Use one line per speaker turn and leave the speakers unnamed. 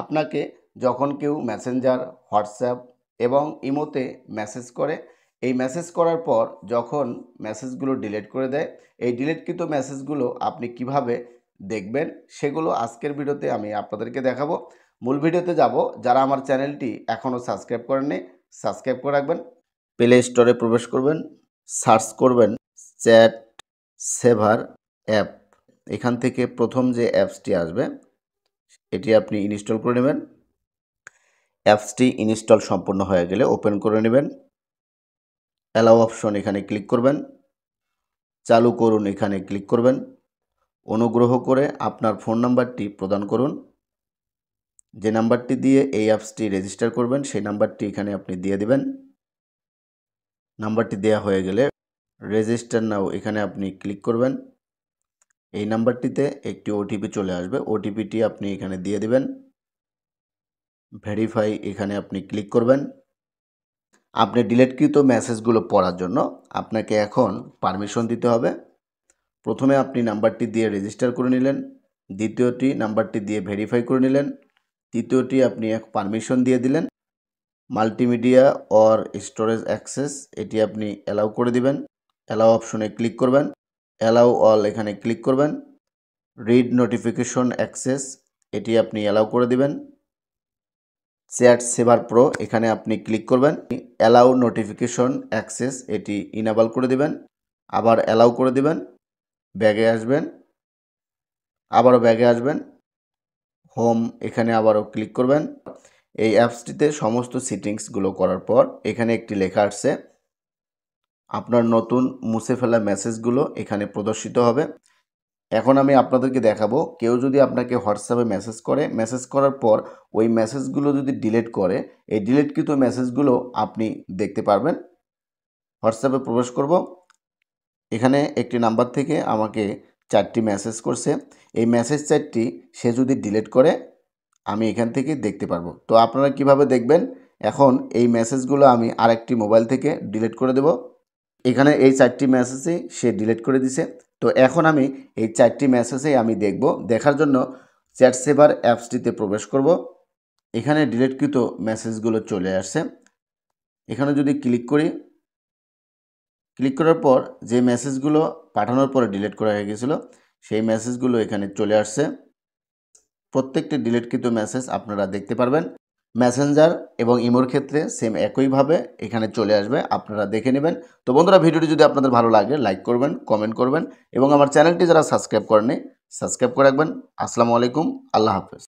আপনাকে যখন কেউ মেসেঞ্জার, হোয়াটসঅ্যাপ এবং ইমোতে মেসেজ করে, এই মেসেজ করার পর যখন মেসেজগুলো ডিলিট করে দেয়, এই ডিলিটকৃত মেসেজগুলো আপনি কিভাবে দেখবেন সেগুলো আজকের ভিডিওতে আমি আপনাদেরকে দেখাবো। মূল ভিডিওতে যাব। যারা আমার চ্যানেলটি এখনও সাবস্ক্রাইব করেননি, সাবস্ক্রাইব করে রাখবেন। প্লে স্টোরে প্রবেশ করবেন, সার্চ করবেন চ্যাট সেভার অ্যাপ। এখান থেকে প্রথম যে অ্যাপসটি আসবে এটি আপনি ইনস্টল করে নেবেন। অ্যাপসটি ইনস্টল সম্পূর্ণ হয়ে গেলে ওপেন করে নেবেন। অ্যালাউ অপশন এখানে ক্লিক করবেন, চালু করুন এখানে ক্লিক করবেন। অনুগ্রহ করে আপনার ফোন নাম্বারটি প্রদান করুন। যে নাম্বারটি দিয়ে এই অ্যাপসটি রেজিস্টার করবেন সেই নাম্বারটি এখানে আপনি দিয়ে দিবেন। নাম্বারটি দেয়া হয়ে গেলে রেজিস্টার নাও এখানে আপনি ক্লিক করবেন। এই নাম্বারটিতে একটি ওটিপি চলে আসবে, ওটিপিটি আপনি এখানে দিয়ে দিবেন। ভেরিফাই এখানে আপনি ক্লিক করবেন। আপনি ডিলিটকৃত মেসেজগুলো পড়ার জন্য আপনাকে এখন পারমিশন দিতে হবে। প্রথমে আপনি নাম্বারটি দিয়ে রেজিস্টার করে নিলেন, দ্বিতীয়টি নাম্বারটি দিয়ে ভেরিফাই করে নিলেন, তৃতীয়টি আপনি এক পারমিশন দিয়ে দিলেন। মাল্টিমিডিয়া অর স্টোরেজ অ্যাক্সেস এটি আপনি অ্যালাউ করে দিবেন। অ্যালাউ অপশনে ক্লিক করবেন, অ্যালাউ অল এখানে ক্লিক করবেন। রিড নোটিফিকেশন অ্যাক্সেস এটি আপনি অ্যালাউ করে দিবেন। চ্যাট সেভার প্রো এখানে আপনি ক্লিক করবেন। অ্যালাউ নোটিফিকেশন অ্যাক্সেস এটি ইনেবল করে দিবেন, আবার অ্যালাউ করে দিবেন। ব্যাগে আসবেন, আবারও ব্যাগে আসবেন, হোম এখানে আবারও ক্লিক করবেন। এই অ্যাপসটিতে সমস্ত সেটিংসগুলো করার পর এখানে একটি লেখা আসছে, আপনার নতুন মুছে ফেলা মেসেজগুলো এখানে প্রদর্শিত হবে। এখন আমি আপনাদেরকে দেখাবো, কেউ যদি আপনাকে হোয়াটসঅ্যাপে মেসেজ করে, মেসেজ করার পর ওই মেসেজগুলো যদি ডিলিট করে, এই ডিলিটকৃত মেসেজগুলো আপনি দেখতে পারবেন। হোয়াটসঅ্যাপে প্রবেশ করব। এখানে একটি নাম্বার থেকে আমাকে 4টি মেসেজ করছে। এই মেসেজ 4টি সে যদি ডিলিট করে আমি এখান থেকে দেখতে পারবো। তো আপনারা কিভাবে দেখবেন? এখন এই মেসেজগুলো আমি আরেকটি মোবাইল থেকে ডিলিট করে দেব। এখানে এই 4টি মেসেজই সে ডিলিট করে দিছে। তো এখন আমি এই 4টি মেসেজেই আমি দেখব। দেখার জন্য চ্যাট সেভার অ্যাপসটিতে প্রবেশ করব। এখানে ডিলিটকৃত মেসেজগুলো চলে আসছে। এখানে যদি ক্লিক করি, ক্লিক করার পর যে মেসেজগুলো পাঠানোর পরে ডিলিট করা হয়ে গেছিল সেই মেসেজগুলো এখানে চলে আসছে। প্রত্যেকটি ডিলিটকৃত মেসেজ আপনারা দেখতে পারবেন। মেসেঞ্জার এবং ইমোর ক্ষেত্রে সেম একইভাবে এখানে চলে আসবে, আপনারা দেখে নেবেন। তো বন্ধুরা, ভিডিওটি যদি আপনাদের ভালো লাগে লাইক করবেন, কমেন্ট করবেন এবং আমার চ্যানেলটি যারা সাবস্ক্রাইব করেননি সাবস্ক্রাইব করে রাখবেন। আসসালামু আলাইকুম, আল্লাহ হাফেজ।